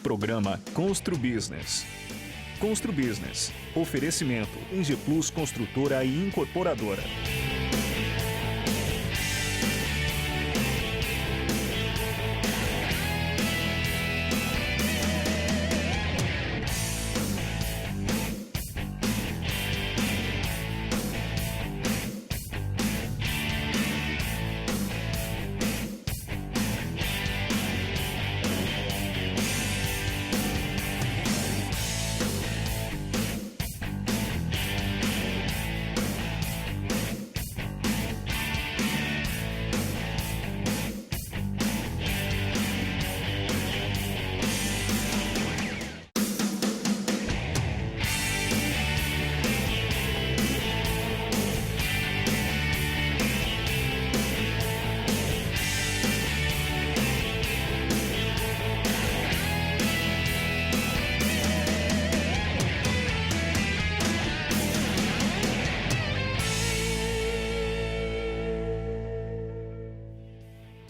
Programa Constru Business. Constru Business. Oferecimento Engie Plus Construtora e Incorporadora.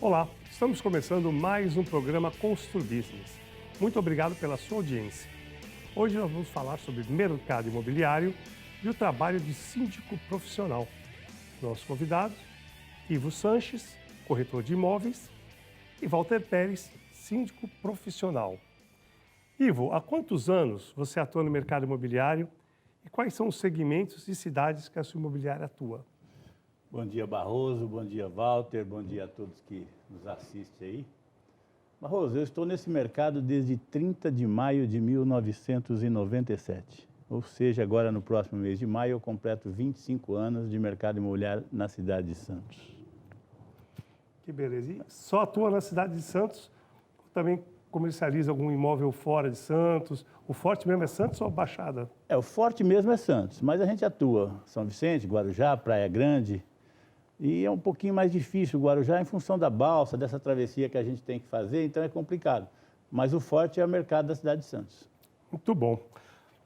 Olá, estamos começando mais um programa Constru Business. Muito obrigado pela sua audiência. Hoje nós vamos falar sobre mercado imobiliário e o trabalho de síndico profissional. Nossos convidados, Ivo Sanches, corretor de imóveis, e Walter Pérez, síndico profissional. Ivo, há quantos anos você atua no mercado imobiliário e quais são os segmentos e cidades que a sua imobiliária atua? Bom dia, Barroso. Bom dia, Walter. Bom dia a todos que nos assistem aí. Barroso, eu estou nesse mercado desde 30 de maio de 1997. Ou seja, agora no próximo mês de maio eu completo 25 anos de mercado imobiliário na cidade de Santos. Que beleza. E só atua na cidade de Santos? Ou também comercializa algum imóvel fora de Santos? O forte mesmo é Santos ou Baixada? O forte mesmo é Santos, mas a gente atua São Vicente, Guarujá, Praia Grande. E é um pouquinho mais difícil o Guarujá em função da balsa, dessa travessia que a gente tem que fazer, então é complicado. Mas o forte é o mercado da cidade de Santos. Muito bom.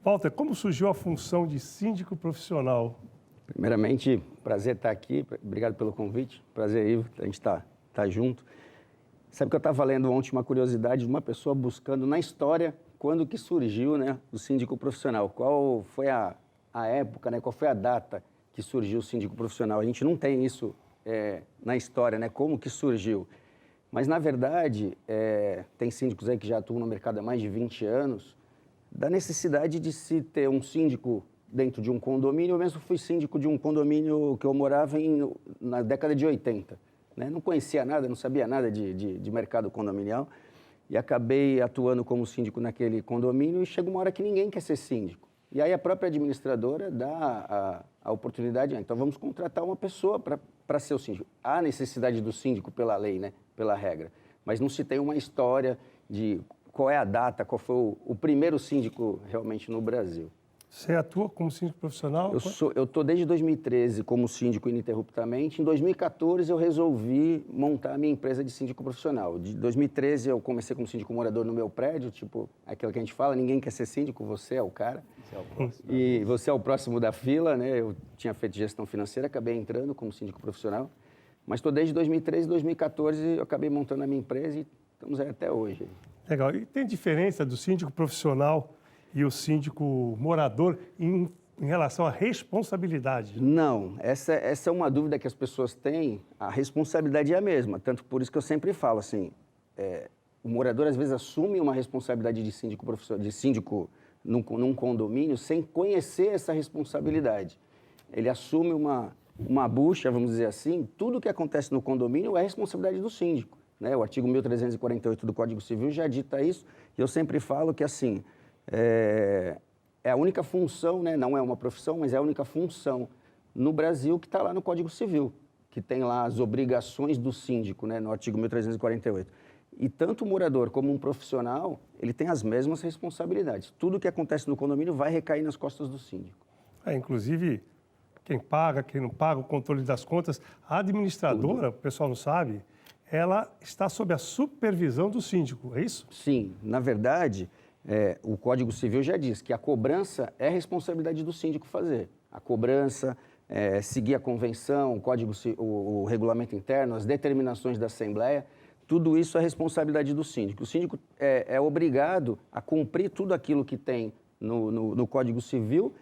Walter, como surgiu a função de síndico profissional? Primeiramente, prazer estar aqui, obrigado pelo convite. Prazer, Ivo, a gente tá junto. Sabe que eu estava lendo ontem uma curiosidade de uma pessoa buscando na história quando que surgiu, né, o síndico profissional. Qual foi a época, né, qual foi a data que surgiu o síndico profissional. A gente não tem isso na história, né? Como que surgiu. Mas, na verdade, tem síndicos aí que já atuam no mercado há mais de 20 anos, da necessidade de se ter um síndico dentro de um condomínio. Eu mesmo fui síndico de um condomínio que eu morava na década de 80. Né? Não conhecia nada, não sabia nada de mercado condominial e acabei atuando como síndico naquele condomínio e chega uma hora que ninguém quer ser síndico. E aí a própria administradora dá a oportunidade, então vamos contratar uma pessoa para ser o síndico. Há necessidade do síndico pela lei, né? Pela regra, mas não se tem uma história de qual é a data, qual foi o primeiro síndico realmente no Brasil. Você atua como síndico profissional? Eu estou desde 2013 como síndico ininterruptamente. Em 2014 eu resolvi montar a minha empresa de síndico profissional. De 2013 eu comecei como síndico morador no meu prédio, tipo aquilo que a gente fala, ninguém quer ser síndico, você é o cara. Você é o próximo. E você é o próximo da fila, né? Eu tinha feito gestão financeira, acabei entrando como síndico profissional. Mas estou desde 2013, 2014 eu acabei montando a minha empresa e estamos aí até hoje. Legal. E tem diferença do síndico profissional e o síndico morador em relação à responsabilidade? Não, essa é uma dúvida que as pessoas têm. A responsabilidade é a mesma, tanto por isso que eu sempre falo assim, o morador às vezes assume uma responsabilidade de síndico profissional, de síndico num condomínio sem conhecer essa responsabilidade. Ele assume uma bucha, vamos dizer assim, tudo que acontece no condomínio é responsabilidade do síndico. Né? O artigo 1348 do Código Civil já dita isso, e eu sempre falo que assim, é a única função, né? Não é uma profissão, mas é a única função no Brasil que está lá no Código Civil, que tem lá as obrigações do síndico, né? No artigo 1348. E tanto o morador como um profissional, ele tem as mesmas responsabilidades. Tudo que acontece no condomínio vai recair nas costas do síndico. Inclusive, quem paga, quem não paga, o controle das contas. A administradora, o pessoal não sabe, ela está sob a supervisão do síndico, é isso? Sim, na verdade, o Código Civil já diz que a cobrança é responsabilidade do síndico fazer. A cobrança, seguir a convenção, o regulamento interno, as determinações da Assembleia, tudo isso é responsabilidade do síndico. O síndico é obrigado a cumprir tudo aquilo que tem no Código Civil,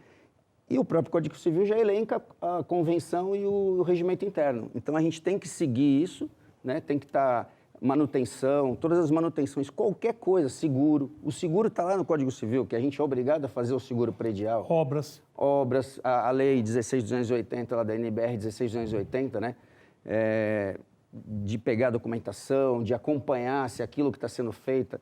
e o próprio Código Civil já elenca a convenção e o regimento interno. Então, a gente tem que seguir isso, né? Tem que estar manutenção, todas as manutenções, qualquer coisa, seguro. O seguro está lá no Código Civil, que a gente é obrigado a fazer o seguro predial. Obras, a lei 16.280, lá da NBR 16.280, né? De pegar a documentação, de acompanhar se aquilo que está sendo feito.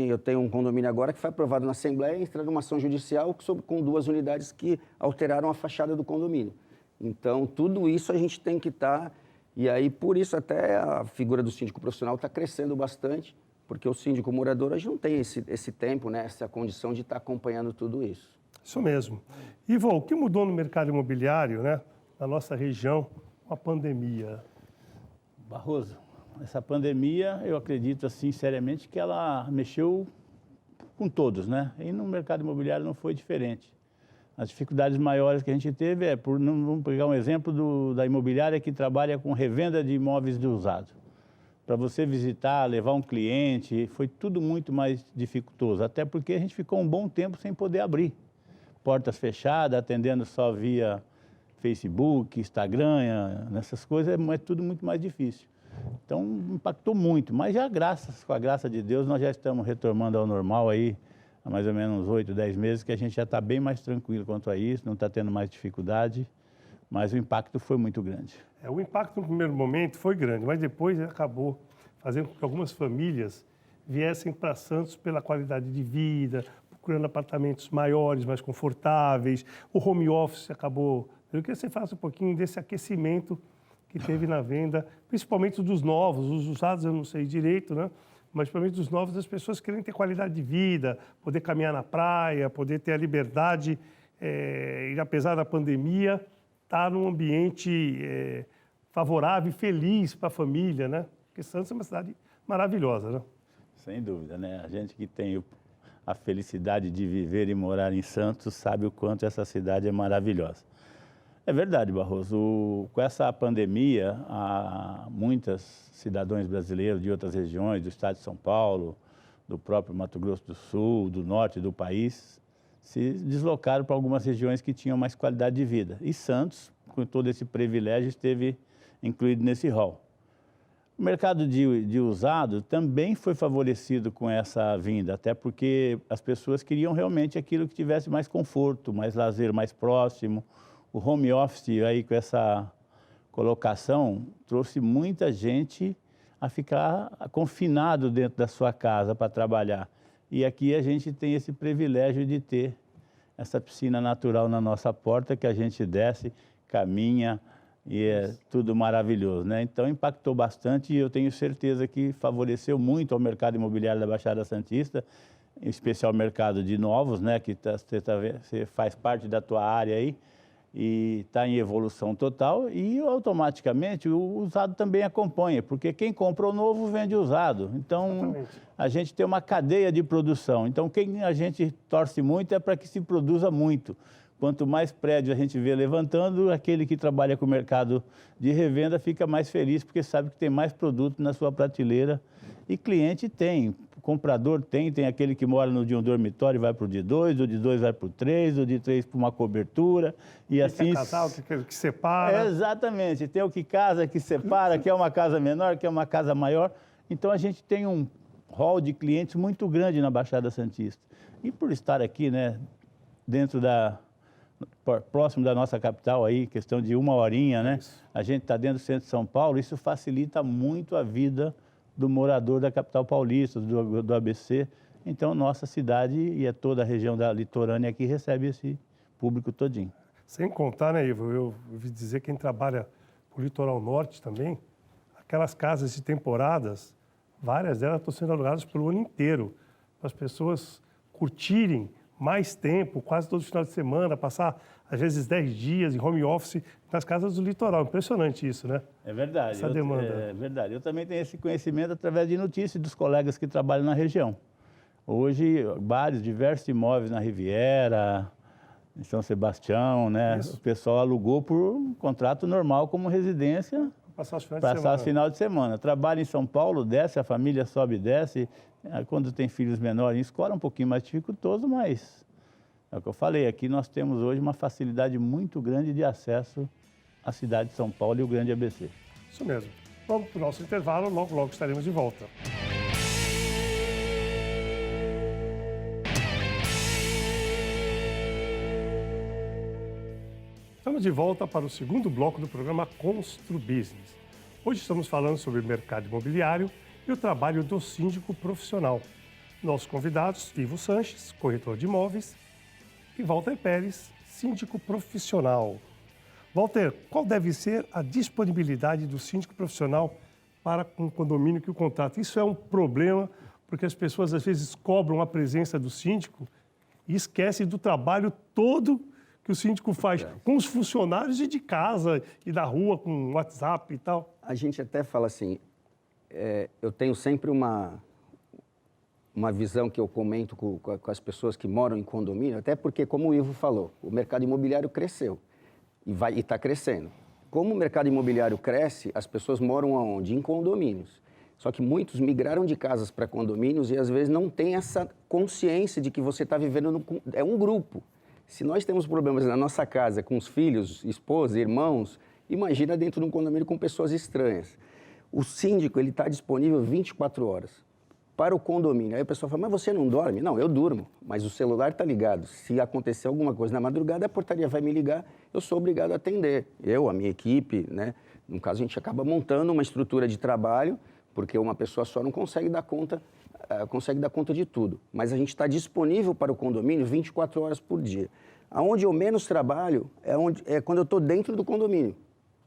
Eu tenho um condomínio agora que foi aprovado na Assembleia e entrou numa ação judicial com 2 unidades que alteraram a fachada do condomínio. Então, tudo isso a gente tem que estar... E aí, por isso, até a figura do síndico profissional está crescendo bastante, porque o síndico morador hoje não tem esse tempo, né, essa condição de estar acompanhando tudo isso. isso mesmo. Ivo, o que mudou no mercado imobiliário, né, na nossa região, com a pandemia? Barroso, essa pandemia, eu acredito, assim, seriamente, que ela mexeu com todos, né? E no mercado imobiliário não foi diferente. As dificuldades maiores que a gente teve vamos pegar um exemplo da imobiliária que trabalha com revenda de imóveis de usado. Para você visitar, levar um cliente, foi tudo muito mais dificultoso, até porque a gente ficou um bom tempo sem poder abrir. Portas fechadas, atendendo só via Facebook, Instagram, nessas coisas, é tudo muito mais difícil. Então, impactou muito, mas com a graça de Deus, nós já estamos retornando ao normal aí, há mais ou menos uns 8, 10 meses, que a gente já está bem mais tranquilo quanto a isso, não está tendo mais dificuldade, mas o impacto foi muito grande. O impacto no primeiro momento foi grande, mas depois acabou fazendo com que algumas famílias viessem para Santos pela qualidade de vida, procurando apartamentos maiores, mais confortáveis. O home office acabou... Eu queria que você falasse um pouquinho desse aquecimento que teve na venda, principalmente dos novos, os usados eu não sei direito, né? Mas principalmente dos novos, as pessoas querem ter qualidade de vida, poder caminhar na praia, poder ter a liberdade, e apesar da pandemia, estar num ambiente favorável e feliz para a família, né? Porque Santos é uma cidade maravilhosa, né? Sem dúvida, né? A gente que tem a felicidade de viver e morar em Santos sabe o quanto essa cidade é maravilhosa. É verdade, Barroso. Com essa pandemia, muitos cidadãos brasileiros de outras regiões, do estado de São Paulo, do próprio Mato Grosso do Sul, do norte do país, se deslocaram para algumas regiões que tinham mais qualidade de vida. E Santos, com todo esse privilégio, esteve incluído nesse rol. O mercado de usado também foi favorecido com essa vinda, até porque as pessoas queriam realmente aquilo que tivesse mais conforto, mais lazer, mais próximo. O home office, aí com essa colocação, trouxe muita gente a ficar confinado dentro da sua casa para trabalhar. E aqui a gente tem esse privilégio de ter essa piscina natural na nossa porta, que a gente desce, caminha, e é tudo maravilhoso, né? Então, impactou bastante e eu tenho certeza que favoreceu muito ao mercado imobiliário da Baixada Santista, em especial o mercado de novos, né? Que você faz parte da tua área aí, e está em evolução total, e automaticamente o usado também acompanha, porque quem compra o novo vende o usado. Então, exatamente, a gente tem uma cadeia de produção. Então, quem a gente torce muito é para que se produza muito. Quanto mais prédios a gente vê levantando, aquele que trabalha com o mercado de revenda fica mais feliz, porque sabe que tem mais produto na sua prateleira. E cliente tem, comprador tem aquele que mora de um dormitório e vai para o de 2, o de 2 vai para o 3, o de 3 para uma cobertura, e assim... casal que separa. Exatamente, tem o que casa, que separa, que é uma casa menor, que é uma casa maior. Então, a gente tem um rol de clientes muito grande na Baixada Santista. E por estar aqui, né, próximo da nossa capital aí, questão de 1 horinha, né? A gente está dentro do centro de São Paulo, isso facilita muito a vida do morador da capital paulista, do ABC. Então, nossa cidade e toda a região da litorânea aqui recebe esse público todinho. Sem contar, né, Ivo, eu ouvi dizer que quem trabalha no litoral norte também, aquelas casas de temporadas, várias delas estão sendo alugadas pelo ano inteiro, para as pessoas curtirem mais tempo, quase todo final de semana, passar às vezes 10 dias em home office nas casas do litoral. Impressionante isso, né? É verdade. Essa demanda. É verdade. Eu também tenho esse conhecimento através de notícias dos colegas que trabalham na região. Hoje, diversos imóveis na Riviera, em São Sebastião, né? Isso. O pessoal alugou por um contrato normal como residência Passar os finais de Passar semana. os final de semana. Trabalha em São Paulo, desce, a família sobe e desce. Quando tem filhos menores em escola, é um pouquinho mais dificultoso, mas é o que eu falei. Aqui nós temos hoje uma facilidade muito grande de acesso à cidade de São Paulo e o grande ABC. Isso mesmo. Vamos para o nosso intervalo, logo, logo estaremos de volta. Estamos de volta para o segundo bloco do programa Constru Business. Hoje estamos falando sobre o mercado imobiliário e o trabalho do síndico profissional. Nossos convidados, Ivo Sanches, corretor de imóveis, e Walter Pérez, síndico profissional. Walter, qual deve ser a disponibilidade do síndico profissional para um condomínio que o contrata? Isso é um problema, porque as pessoas às vezes cobram a presença do síndico e esquecem do trabalho todo que o síndico faz com os funcionários e de casa e da rua, com WhatsApp e tal. A gente até fala assim, eu tenho sempre uma visão que eu comento com as pessoas que moram em condomínio, até porque, como o Ivo falou, o mercado imobiliário cresceu e está crescendo. Como o mercado imobiliário cresce, as pessoas moram aonde? Em condomínios. Só que muitos migraram de casas para condomínios e às vezes não tem essa consciência de que você está vivendo é um grupo. Se nós temos problemas na nossa casa com os filhos, esposa, irmãos, imagina dentro de um condomínio com pessoas estranhas. O síndico ele está disponível 24 horas para o condomínio. Aí a pessoa fala, mas você não dorme? Não, eu durmo, mas o celular está ligado. Se acontecer alguma coisa na madrugada, a portaria vai me ligar, eu sou obrigado a atender. Eu, a minha equipe, né? No caso, a gente acaba montando uma estrutura de trabalho, porque uma pessoa só não consegue dar conta de tudo. Mas a gente está disponível para o condomínio 24 horas por dia. Aonde eu menos trabalho é quando eu estou dentro do condomínio.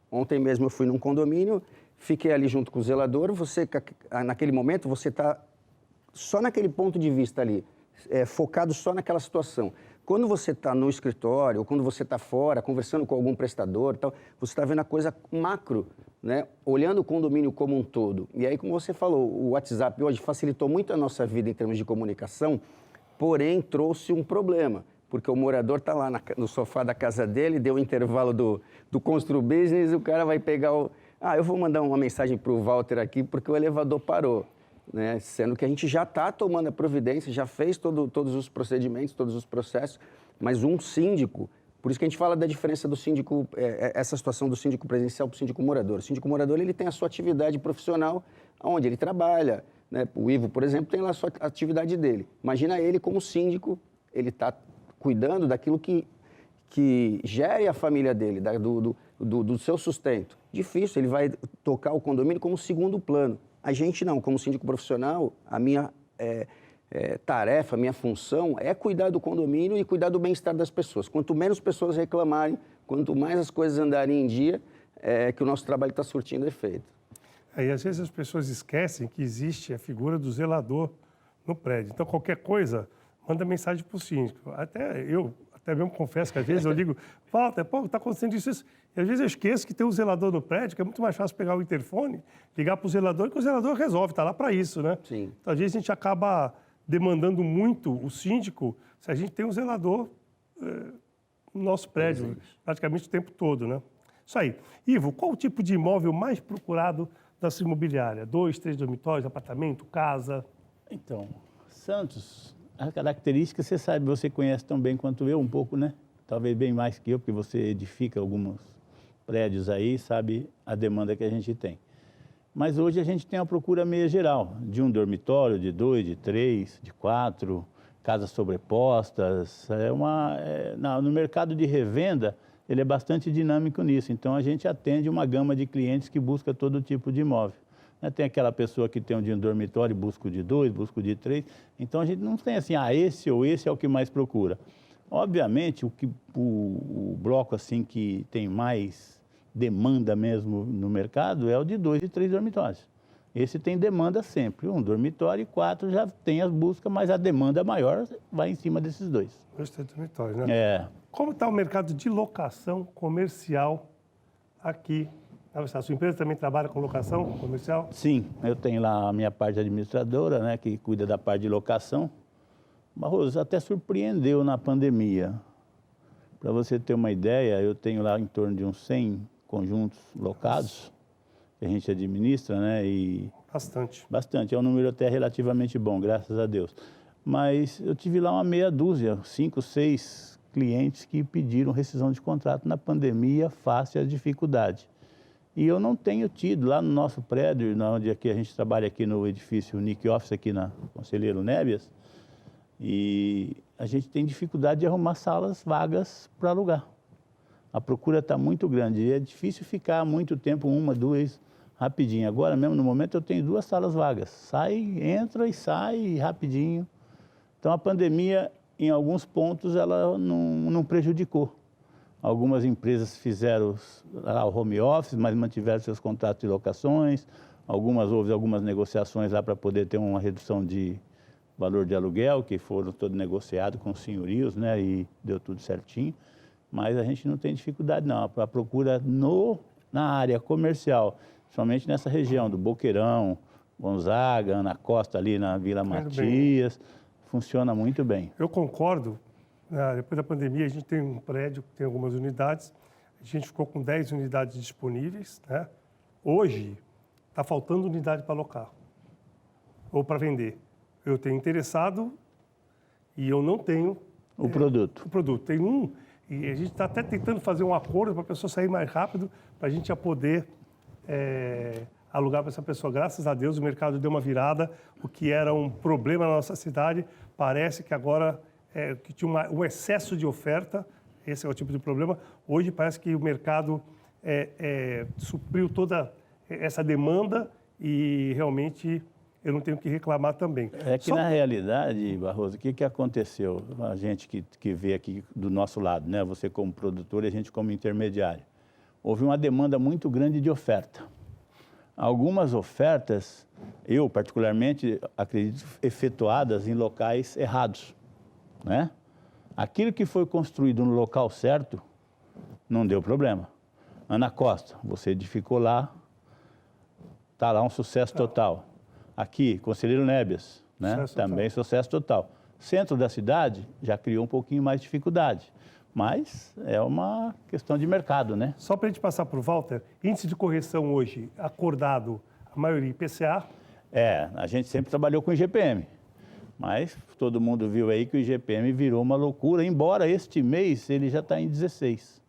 Ontem mesmo eu fui num condomínio, fiquei ali junto com o zelador, naquele momento você está só naquele ponto de vista ali, focado só naquela situação. Quando você está no escritório, ou quando você está fora, conversando com algum prestador, tal, você está vendo a coisa macro, né? Olhando o condomínio como um todo. E aí, como você falou, o WhatsApp hoje facilitou muito a nossa vida em termos de comunicação, porém trouxe um problema, porque o morador está lá no sofá da casa dele, deu o intervalo do Constru Business, o cara vai pegar eu vou mandar uma mensagem para o Walter aqui, porque o elevador parou. Né? Sendo que a gente já está tomando a providência, já fez todos os procedimentos, todos os processos, mas um síndico, por isso que a gente fala da diferença do síndico, essa situação do síndico presencial para o síndico morador. O síndico morador ele tem a sua atividade profissional, onde ele trabalha, né? O Ivo, por exemplo, tem lá a sua atividade dele. Imagina ele como síndico, ele está cuidando daquilo que gere a família dele, do seu sustento. Difícil, ele vai tocar o condomínio como segundo plano. A gente não, como síndico profissional, a minha tarefa, a minha função é cuidar do condomínio e cuidar do bem-estar das pessoas. Quanto menos pessoas reclamarem, quanto mais as coisas andarem em dia, que o nosso trabalho está surtindo efeito. E às vezes as pessoas esquecem que existe a figura do zelador no prédio. Então, qualquer coisa, manda mensagem para o síndico. Até mesmo confesso que às vezes eu digo, Walter, está acontecendo isso. E às vezes eu esqueço que tem um zelador no prédio, que é muito mais fácil pegar o interfone, ligar para o zelador, que o zelador resolve, está lá para isso, né? Sim. Então, às vezes a gente acaba demandando muito o síndico se a gente tem um zelador no nosso prédio, praticamente o tempo todo, né? Isso aí. Ivo, qual o tipo de imóvel mais procurado da sua imobiliária? 2, 3 dormitórios, apartamento, casa? Então, Santos, a característica, você sabe, você conhece tão bem quanto eu, um pouco, né? Talvez bem mais que eu, porque você edifica alguns prédios aí, sabe a demanda que a gente tem. Mas hoje a gente tem uma procura meio geral, de um dormitório, de 2, de 3, de 4, casas sobrepostas. No mercado de revenda, ele é bastante dinâmico nisso, então a gente atende uma gama de clientes que busca todo tipo de imóvel. Tem aquela pessoa que tem um de um dormitório, busca o de 2, busca o de 3, então a gente não tem assim, esse ou esse é o que mais procura. Obviamente, o bloco assim que tem mais demanda mesmo no mercado é o de 2 e 3 dormitórios. Esse tem demanda sempre. Um dormitório e 4 já tem as buscas, mas a demanda maior vai em cima desses 2. 2, 3 dormitórios, né? Como está o mercado de locação comercial aqui na cidade? A sua empresa também trabalha com locação comercial? Sim, eu tenho lá a minha parte administradora, né, que cuida da parte de locação. Barroso, até surpreendeu na pandemia. Para você ter uma ideia, eu tenho lá em torno de uns 100 conjuntos locados que a gente administra, né? E bastante, é um número até relativamente bom, graças a Deus. Mas eu tive lá uma meia dúzia, 5, 6 clientes que pediram rescisão de contrato na pandemia, face à dificuldade. E eu não tenho tido lá no nosso prédio, onde aqui a gente trabalha aqui no edifício Nick Office, aqui na Conselheiro Nébias, e a gente tem dificuldade de arrumar salas vagas para alugar. A procura está muito grande e é difícil ficar muito tempo, 1, 2, rapidinho. Agora mesmo, no momento, eu tenho 2 salas vagas. Entra e sai rapidinho. Então, a pandemia, em alguns pontos, ela não prejudicou. Algumas empresas fizeram o home office, mas mantiveram seus contratos de locações. Houve algumas negociações lá para poder ter uma redução de valor de aluguel, que foram todos negociados com os senhorios, né? E deu tudo certinho. Mas a gente não tem dificuldade, não. A procura na área comercial, principalmente nessa região do Boqueirão, Gonzaga, Ana Costa, ali na Vila Matias, funciona muito bem. Eu concordo. Depois da pandemia, a gente tem um prédio que tem algumas unidades. A gente ficou com 10 unidades disponíveis, né? Hoje, está faltando unidade para alocar ou para vender. Eu tenho interessado e eu não tenho... O produto. Tem um... E a gente está até tentando fazer um acordo para a pessoa sair mais rápido, para a gente já poder alugar para essa pessoa. Graças a Deus, o mercado deu uma virada. O que era um problema na nossa cidade, parece que agora que tinha um excesso de oferta. Esse é o tipo de problema. Hoje parece que o mercado supriu toda essa demanda e realmente eu não tenho que reclamar também. É que na realidade, Barroso, o que aconteceu? A gente que vê aqui do nosso lado, né? Você como produtor e a gente como intermediário. Houve uma demanda muito grande de oferta. Algumas ofertas, eu particularmente acredito, efetuadas em locais errados, né? Aquilo que foi construído no local certo, não deu problema. Ana Costa, você edificou lá, está lá um sucesso total. Aqui, Conselheiro Nébias, né? Também sucesso total. Centro da cidade já criou um pouquinho mais de dificuldade, mas é uma questão de mercado, né? Só para a gente passar para o Walter, índice de correção hoje acordado, a maioria IPCA? A gente sempre trabalhou com IGPM, mas todo mundo viu aí que o IGPM virou uma loucura, embora este mês ele já está em 16,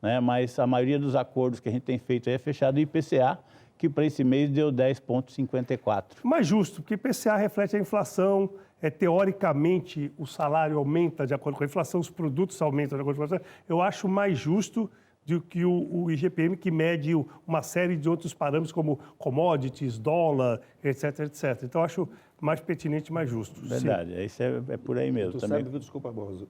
né? Mas a maioria dos acordos que a gente tem feito aí é fechado em IPCA, que para esse mês deu 10,54. Mais justo, porque IPCA reflete a inflação, teoricamente o salário aumenta de acordo com a inflação, os produtos aumentam de acordo com a inflação. Eu acho mais justo do que o IGPM, que mede uma série de outros parâmetros, como commodities, dólar, etc, etc. Então, eu acho mais pertinente e mais justo. Verdade, isso é por aí mesmo. Sabe que, desculpa, Barroso,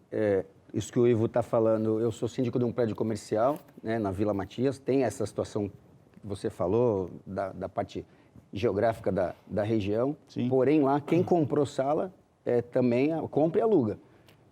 isso que o Ivo está falando, eu sou síndico de um prédio comercial, né, na Vila Matias, tem essa situação que você falou, da parte geográfica da região. Sim. Porém, lá, quem comprou sala também compra e aluga.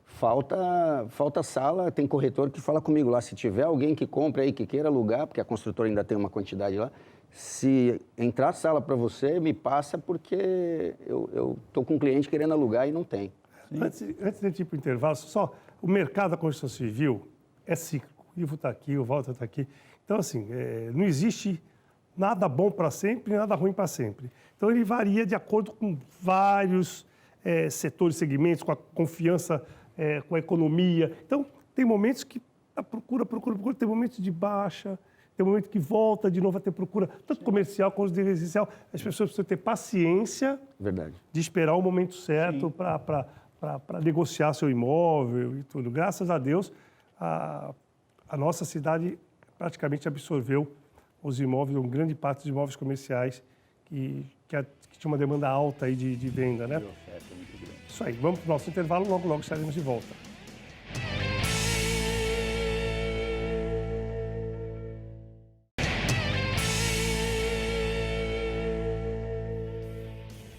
Falta sala, tem corretor que fala comigo lá, se tiver alguém que compre aí, que queira alugar, porque a construtora ainda tem uma quantidade lá, se entrar sala para você, me passa, porque eu estou com um cliente querendo alugar e não tem. Antes de ir para o intervalo, só o mercado da construção civil é cíclico. O Ivo está aqui, o Walter está aqui. Então, assim, não existe nada bom para sempre e nada ruim para sempre. Então, ele varia de acordo com vários setores, segmentos, com a confiança, com a economia. Então, tem momentos que a procura, tem momentos de baixa, tem momentos que volta de novo a ter procura, tanto comercial quanto de residencial. As pessoas precisam ter paciência de esperar o momento certo para negociar seu imóvel e tudo. Graças a Deus, a nossa cidade praticamente absorveu os imóveis, uma grande parte dos imóveis comerciais que tinha uma demanda alta aí de venda, né? Isso aí, vamos para o nosso intervalo, logo estaremos de volta.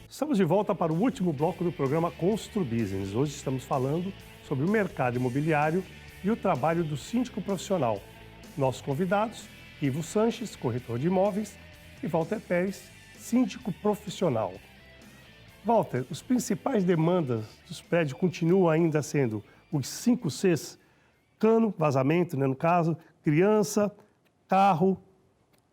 Estamos de volta para o último bloco do programa Constru Business. Hoje estamos falando sobre o mercado imobiliário e o trabalho do síndico profissional. Nossos convidados, Ivo Sanches, corretor de imóveis, e Walter Pérez, síndico profissional. Walter, as principais demandas dos prédios continuam ainda sendo os 5 Cs, cano, vazamento, né, no caso, criança, carro,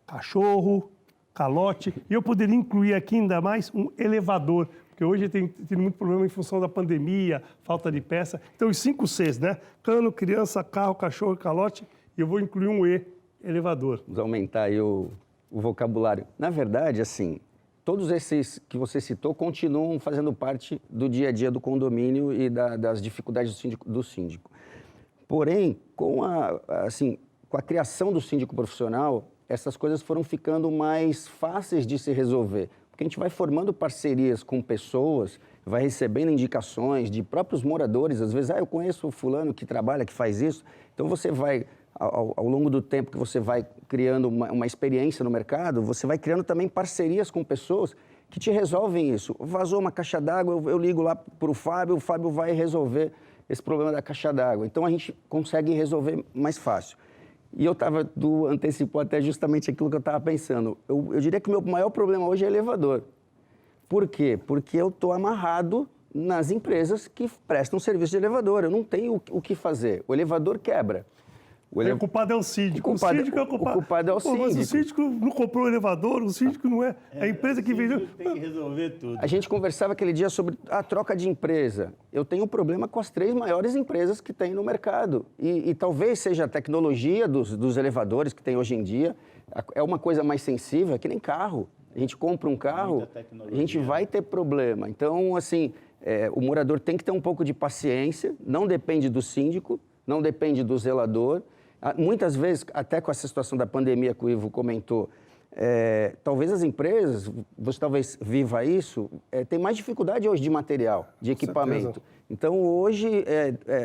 cachorro, calote. E eu poderia incluir aqui ainda mais um elevador, porque hoje tem tido muito problema em função da pandemia, falta de peça. Então, os 5 Cs, né? Cano, criança, carro, cachorro e calote. E eu vou incluir um E, elevador. Vamos aumentar aí o vocabulário. Na verdade, assim, todos esses que você citou continuam fazendo parte do dia a dia do condomínio e das dificuldades do síndico. Porém, com a criação do síndico profissional, essas coisas foram ficando mais fáceis de se resolver. Porque a gente vai formando parcerias com pessoas, vai recebendo indicações de próprios moradores. Às vezes, eu conheço o fulano que trabalha, que faz isso. Então, você vai, ao longo do tempo que você vai criando uma experiência no mercado, você vai criando também parcerias com pessoas que te resolvem isso. Vazou uma caixa d'água, eu ligo lá para o Fábio vai resolver esse problema da caixa d'água. Então, a gente consegue resolver mais fácil. E antecipou até justamente aquilo que eu estava pensando. Eu diria que o meu maior problema hoje é elevador. Por quê? Porque eu estou amarrado nas empresas que prestam serviço de elevador. Eu não tenho o que fazer. O elevador quebra. O culpado é o síndico. O síndico é o culpado. O culpado é o síndico. Mas o síndico não comprou o elevador, o síndico não é. É a empresa que vendeu. Tem que resolver tudo. A gente conversava aquele dia sobre a troca de empresa. Eu tenho um problema com as 3 maiores empresas que tem no mercado. E talvez seja a tecnologia dos elevadores que tem hoje em dia. É uma coisa mais sensível, é que nem carro. A gente compra um carro, a gente vai ter problema. Então, assim, o morador tem que ter um pouco de paciência, não depende do síndico, não depende do zelador. Muitas vezes, até com essa situação da pandemia que o Ivo comentou, talvez as empresas, você talvez viva isso, tem mais dificuldade hoje de material, de equipamento. Certeza. Então, hoje,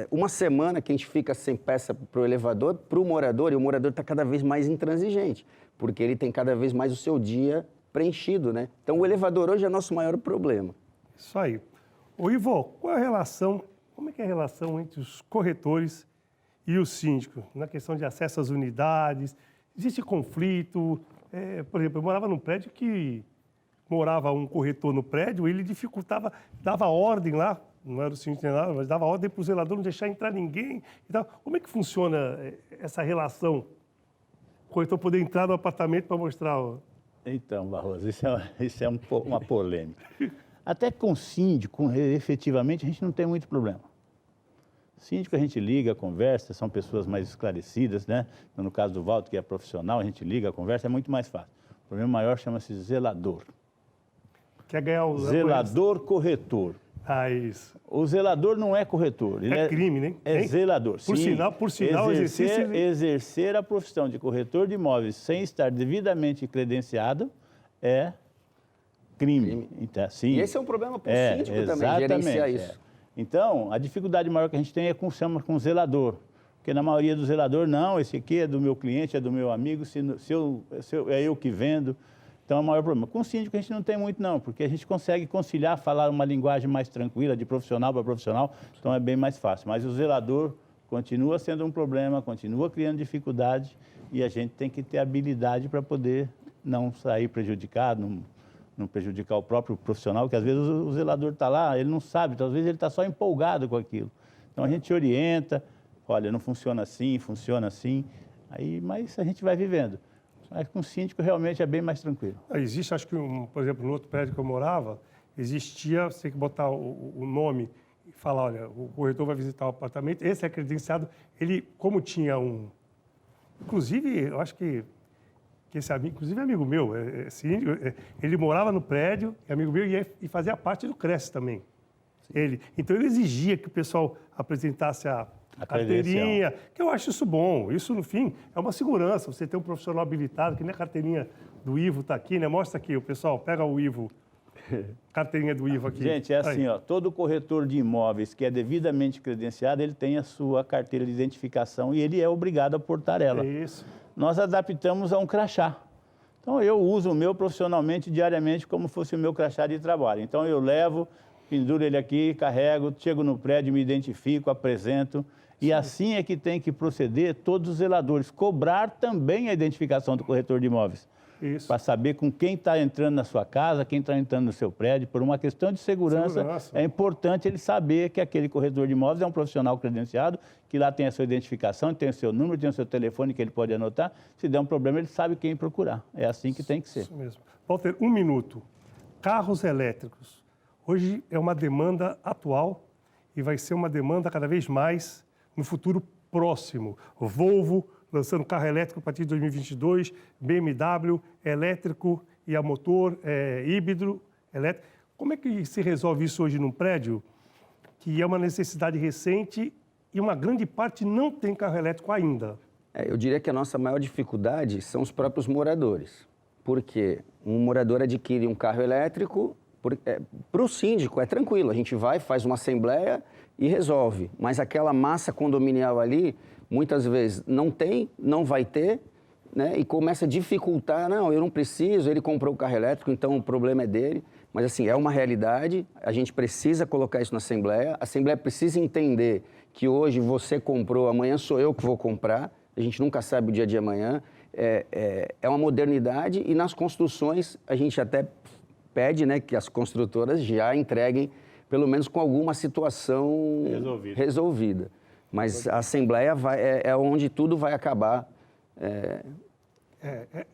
uma semana que a gente fica sem peça para o elevador, para o morador, e o morador está cada vez mais intransigente, porque ele tem cada vez mais o seu dia preenchido, né? Então, o elevador hoje é nosso maior problema. Isso aí. Ô, Ivo, como é que é a relação entre os corretores e o síndico, na questão de acesso às unidades? Existe conflito? Por exemplo, eu morava num prédio que morava um corretor no prédio, ele dificultava, dava ordem lá, não era o síndico nem nada, mas dava ordem para o zelador não deixar entrar ninguém e tal. Como é que funciona essa relação? O corretor poder entrar no apartamento para mostrar... Então, Barroso, isso é uma polêmica. Até com síndico, efetivamente, a gente não tem muito problema. Síndico a gente liga, conversa, são pessoas mais esclarecidas, né? No caso do Walter, que é profissional, a gente liga, conversa, é muito mais fácil. O problema maior chama-se zelador. Quer ganhar o... Zelador corretor. Ah, isso. O zelador não é corretor. Ele é crime, né? É zelador. Por sinal, exercer a profissão de corretor de imóveis sem estar devidamente credenciado é crime. Então, sim. E esse é um problema para o síndico também, gerenciar isso. Então, a dificuldade maior que a gente tem é com zelador. Porque na maioria do zelador, não, esse aqui é do meu cliente, é do meu amigo, é eu que vendo. Então, é o maior problema. Com o síndico, a gente não tem muito, não, porque a gente consegue conciliar, falar uma linguagem mais tranquila, de profissional para profissional, então é bem mais fácil. Mas o zelador continua sendo um problema, continua criando dificuldade e a gente tem que ter habilidade para poder não sair prejudicado, não prejudicar o próprio profissional, que às vezes o zelador está lá, ele não sabe, então, às vezes ele está só empolgado com aquilo. Então, a gente orienta, olha, não funciona assim, mas a gente vai vivendo. Mas com o síndico realmente é bem mais tranquilo. Existe, acho que, por exemplo, no outro prédio que eu morava, existia, você tem que botar o nome e falar, olha, o corretor vai visitar o apartamento, esse é credenciado, ele, como tinha um... Inclusive, eu acho que esse amigo, inclusive amigo meu, síndico, ele morava no prédio, amigo meu, e fazia parte do CRES também. Então, ele exigia que o pessoal apresentasse a carteirinha, que eu acho isso bom. Isso, no fim, é uma segurança. Você tem um profissional habilitado, que nem a carteirinha do Ivo está aqui, né? Mostra aqui, o pessoal, pega o Ivo, carteirinha do Ivo aqui. Gente, é assim, ó, todo corretor de imóveis que é devidamente credenciado, ele tem a sua carteira de identificação e ele é obrigado a portar ela. É isso. Nós adaptamos a um crachá. Então, eu uso o meu profissionalmente, diariamente, como fosse o meu crachá de trabalho. Então, eu levo, penduro ele aqui, carrego, chego no prédio, me identifico, apresento. E assim é que tem que proceder todos os zeladores. Cobrar também a identificação do corretor de imóveis. Isso. para saber com quem está entrando na sua casa, quem está entrando no seu prédio. Por uma questão de segurança, é importante ele saber que aquele corretor de imóveis é um profissional credenciado, que lá tem a sua identificação, tem o seu número, tem o seu telefone que ele pode anotar. Se der um problema, ele sabe quem procurar. É assim que tem que ser. Isso mesmo. Walter, 1 minuto. Carros elétricos. Hoje é uma demanda atual e vai ser uma demanda cada vez mais no futuro próximo. O Volvo lançando carro elétrico a partir de 2022, BMW elétrico e a motor híbrido elétrico. Como é que se resolve isso hoje num prédio que é uma necessidade recente e uma grande parte não tem carro elétrico ainda? Eu diria que a nossa maior dificuldade são os próprios moradores. Porque um morador adquire um carro elétrico, para o síndico é tranquilo, a gente vai, faz uma assembleia e resolve. Mas aquela massa condominial ali, muitas vezes não tem, não vai ter, né? E começa a dificultar, não, eu não preciso, ele comprou o carro elétrico, então o problema é dele. Mas assim, é uma realidade, a gente precisa colocar isso na Assembleia, a Assembleia precisa entender que hoje você comprou, amanhã sou eu que vou comprar, a gente nunca sabe o dia de amanhã. É uma modernidade e nas construções a gente até pede, né, que as construtoras já entreguem pelo menos com alguma situação resolvida. Mas a Assembleia é onde tudo vai acabar.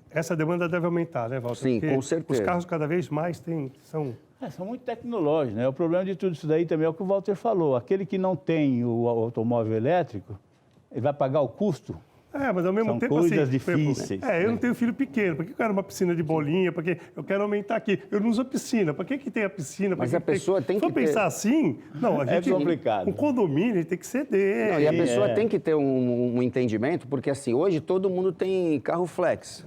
Essa demanda deve aumentar, né, Walter? Sim, porque com certeza. os carros cada vez mais são Muito tecnológicos, né? O problema de tudo isso daí também é o que o Walter falou. Aquele que não tem o automóvel elétrico, ele vai pagar o custo. Mas ao mesmo São tempo, coisas assim, difíceis. Eu não tenho filho pequeno, por que eu quero uma piscina de bolinha? Porque eu quero aumentar aqui. Eu não uso a piscina, para que tem a piscina? Mas a pessoa tem que ter... Se for pensar assim, não, a gente... É complicado. Um condomínio tem que ceder. Não, e a pessoa tem que ter um entendimento, porque assim, hoje todo mundo tem carro flex,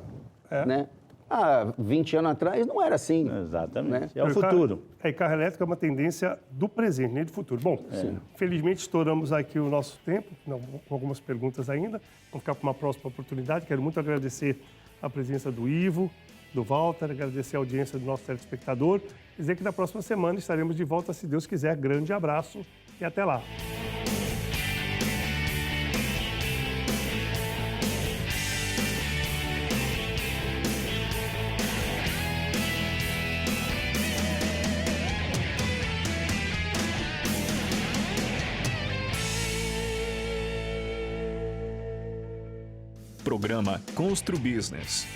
né? Há 20 anos atrás não era assim. Exatamente. Né? É o futuro. Carro elétrico é uma tendência do presente, nem do futuro. Bom, felizmente estouramos aqui o nosso tempo, com algumas perguntas ainda. Vamos ficar para uma próxima oportunidade. Quero muito agradecer a presença do Ivo, do Walter, agradecer a audiência do nosso telespectador. Dizer que na próxima semana estaremos de volta, se Deus quiser. Grande abraço e até lá. Programa Constru Business.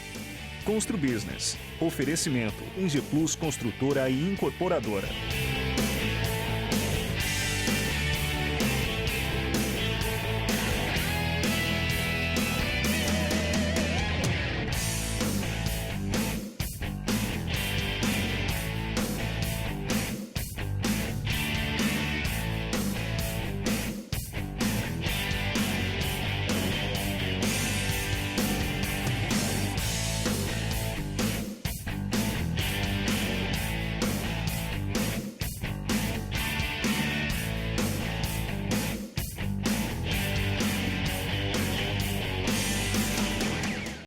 Constru Business. Oferecimento Ingeplus Construtora e Incorporadora.